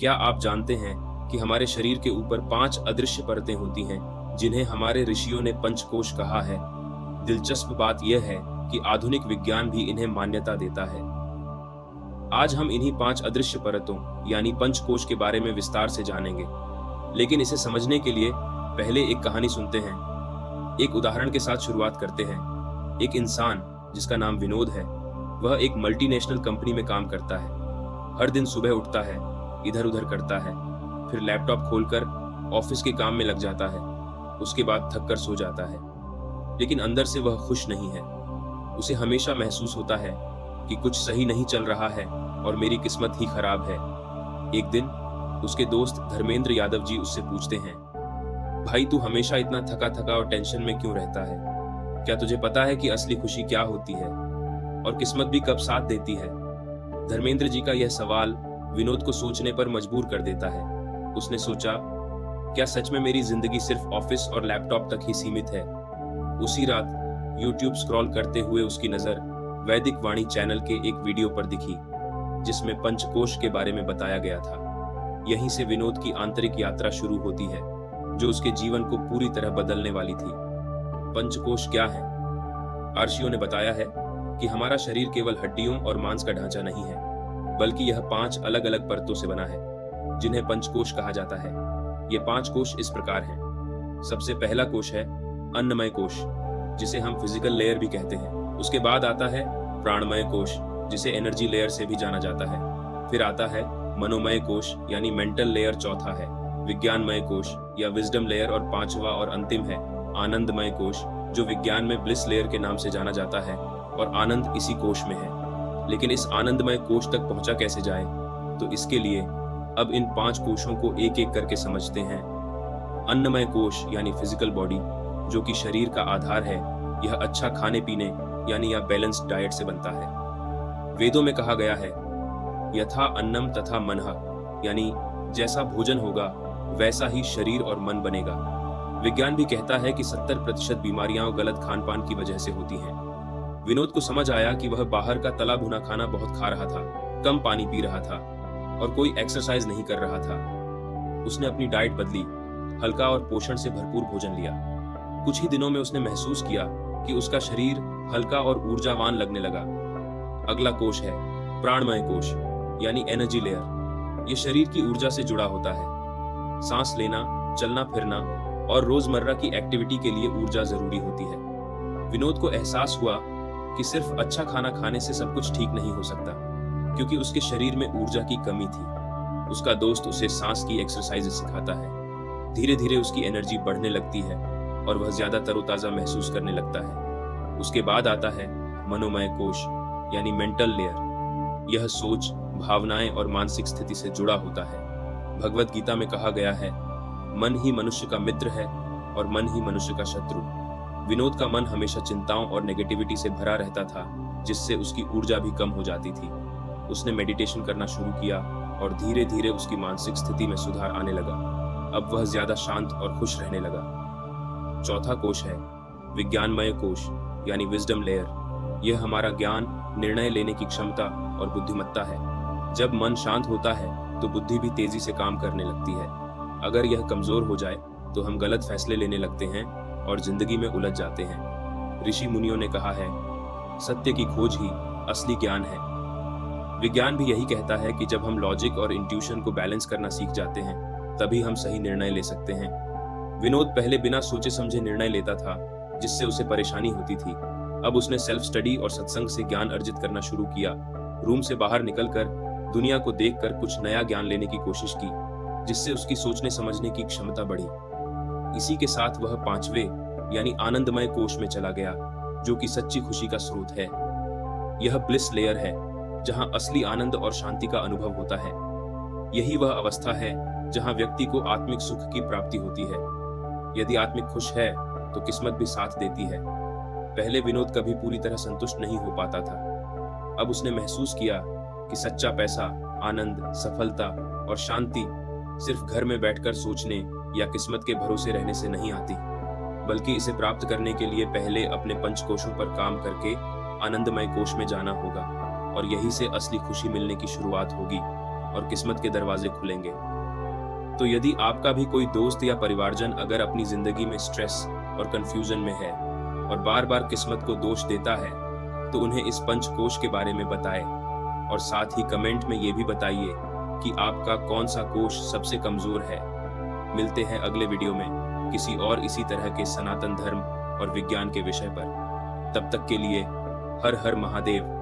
क्या आप जानते हैं कि हमारे शरीर के ऊपर 5 अदृश्य परतें होती हैं, जिन्हें हमारे ऋषियों ने पंचकोश कहा है। दिलचस्प बात यह है कि आधुनिक विज्ञान भी इन्हें मान्यता देता है। आज हम इन्हीं 5 अदृश्य परतों यानी पंचकोश के बारे में विस्तार से जानेंगे, लेकिन इसे समझने के लिए पहले एक कहानी सुनते हैं। एक उदाहरण के साथ शुरुआत करते हैं। एक इंसान जिसका नाम विनोद है, वह एक मल्टीनेशनल कंपनी में काम करता है। हर दिन सुबह उठता है, इधर उधर करता है, फिर लैपटॉप खोलकर ऑफिस के काम में लग जाता है। उसके बाद थक कर सो जाता है, लेकिन अंदर से वह खुश नहीं है। उसे हमेशा महसूस होता है कि कुछ सही नहीं चल रहा है और मेरी किस्मत ही खराब है। एक दिन उसके दोस्त धर्मेंद्र यादव जी उससे पूछते हैं, भाई तू हमेशा इतना थका थका और टेंशन में क्यों रहता है? क्या तुझे पता है कि असली खुशी क्या होती है और किस्मत भी कब साथ देती है? धर्मेंद्र जी का यह सवाल विनोद को सोचने पर मजबूर कर देता है। उसने सोचा, क्या सच में मेरी जिंदगी सिर्फ ऑफिस और लैपटॉप तक ही सीमित है? उसी रात यूट्यूब स्क्रॉल करते हुए उसकी नजर वैदिक वाणी चैनल के एक वीडियो पर दिखी, जिसमें पंचकोश के बारे में बताया गया था। यहीं से विनोद की आंतरिक यात्रा शुरू होती है, जो उसके जीवन को पूरी तरह बदलने वाली थी। पंचकोश क्या है? आर्षियों ने बताया है कि हमारा शरीर केवल हड्डियों और मांस का ढांचा नहीं है, बल्कि यह 5 अलग अलग परतों से बना है, जिन्हें पंचकोश कहा जाता है। ये 5 कोश इस प्रकार हैं। सबसे पहला कोश है अन्नमय कोश, जिसे हम फिजिकल लेयर भी कहते हैं। उसके बाद आता है प्राणमय कोश, जिसे एनर्जी लेयर से भी जाना जाता है। फिर आता है मनोमय कोश यानी मेंटल लेयर, चौथा है विज्ञानमय कोश या विजडम लेयर, और पांचवा और अंतिम है आनंदमय कोश, जो विज्ञान में ब्लिस लेयर के नाम से जाना जाता है, और आनंद इसी कोश में है। लेकिन इस आनंदमय कोश तक पहुंचा कैसे जाए? तो इसके लिए अब इन 5 कोशों को एक एक करके समझते हैं। अन्नमय कोश यानी फिजिकल बॉडी, जो कि शरीर का आधार है, यह अच्छा खाने पीने यानी या बैलेंस्ड डाइट से बनता है। वेदों में कहा गया है, यथा अन्नम तथा मनः, यानी जैसा भोजन होगा वैसा ही शरीर और मन बनेगा। विज्ञान भी कहता है कि 70% बीमारियां गलत खान-पान की वजह से होती हैं। विनोद को समझ आया कि वह बाहर का तला भुना खाना बहुत खा रहा था, कम पानी पी रहा था और कोई एक्सरसाइज नहीं कर रहा था। उसने अपनी डाइट बदली, हल्का और पोषण से भरपूर भोजन लिया। कुछ ही दिनों में उसने महसूस किया कि उसका शरीर हल्का और ऊर्जावान लगने लगा। अगला कोश है प्राणमय कोश यानी एनर्जी लेयर। ये शरीर की ऊर्जा से जुड़ा होता है। सांस लेना, चलना फिरना और रोजमर्रा की एक्टिविटी के लिए ऊर्जा जरूरी होती है। विनोद को एहसास हुआ कि सिर्फ अच्छा खाना खाने से सब कुछ ठीक नहीं हो सकता, क्योंकि उसके शरीर में ऊर्जा की कमी थी। उसका दोस्त उसे सांस की एक्सरसाइज सिखाता है। धीरे धीरे उसकी एनर्जी बढ़ने लगती है और वह ज्यादा तरोताजा महसूस करने लगता है। उसके बाद आता है मनोमय कोश यानी मेंटल लेयर। यह सोच, भावनाएं और मानसिक स्थिति से जुड़ा होता है। भगवत गीता में कहा गया है, मन ही मनुष्य का मित्र है और मन ही मनुष्य का शत्रु। विनोद का मन हमेशा चिंताओं और नेगेटिविटी से भरा रहता था, जिससे उसकी ऊर्जा भी कम हो जाती थी। उसने मेडिटेशन करना शुरू किया और धीरे धीरे उसकी मानसिक स्थिति में सुधार आने लगा। अब वह ज्यादा शांत और खुश रहने लगा। चौथा कोश है विज्ञानमय कोश यानी विजडम लेयर। यह हमारा ज्ञान, निर्णय लेने की क्षमता और बुद्धिमत्ता है। जब मन शांत होता है तो बुद्धि भी तेजी से काम करने लगती है। अगर यह कमजोर हो जाए तो हम गलत फैसले लेने लगते हैं और जिंदगी में उलझ जाते हैं। ऋषि मुनियों ने कहा है, सत्य की खोज ही असली ज्ञान है। विज्ञान भी यही कहता है कि जब हम लॉजिक और इंट्यूशन को बैलेंस करना सीख जाते हैं, तभी हम सही निर्णय ले सकते हैं। विनोद पहले बिना सोचे समझे निर्णय लेता था, जिससे उसे परेशानी होती थी। अब उसने सेल्फ स्टडी और सत्संग से ज्ञान अर्जित करना शुरू किया। रूम से बाहर निकलकर दुनिया को देखकर कुछ नया ज्ञान लेने की कोशिश की, जिससे उसकी सोचने समझने की क्षमता बढ़ी। इसी के साथ वह 5वें यानी आनंदमय कोश में चला गया, जो कि सच्ची खुशी का स्रोत है। यह ब्लिस लेयर है, जहां असली आनंद और शांति का अनुभव होता है। यही वह अवस्था है जहां व्यक्ति को आत्मिक सुख की प्राप्ति होती है। यदि आत्मिक खुश है तो किस्मत भी साथ देती है। पहले विनोद कभी पूरी तरह संतुष्ट नहीं हो पाता था। अब उसने महसूस किया कि सच्चा पैसा, आनंद, सफलता और शांति सिर्फ घर में बैठकर सोचने या किस्मत के भरोसे रहने से नहीं आती, बल्कि इसे प्राप्त करने के लिए पहले अपने पंचकोशों पर काम करके आनंदमय कोश में जाना होगा, और यही से असली खुशी मिलने की शुरुआत होगी। और किस्मत के दरवाजे खुलेंगे। तो यदि आपका भी कोई दोस्त या परिवारजन अगर अपनी जिंदगी में स्ट्रेस और कंफ्यूजन में है और बार बार किस्मत को दोष देता है, तो उन्हें इस पंचकोश के बारे में बताएं और साथ ही कमेंट में ये भी बताइए कि आपका कौन सा कोश सबसे कमजोर है। मिलते हैं अगले वीडियो में किसी और इसी तरह के सनातन धर्म और विज्ञान के विषय पर। तब तक के लिए हर हर महादेव।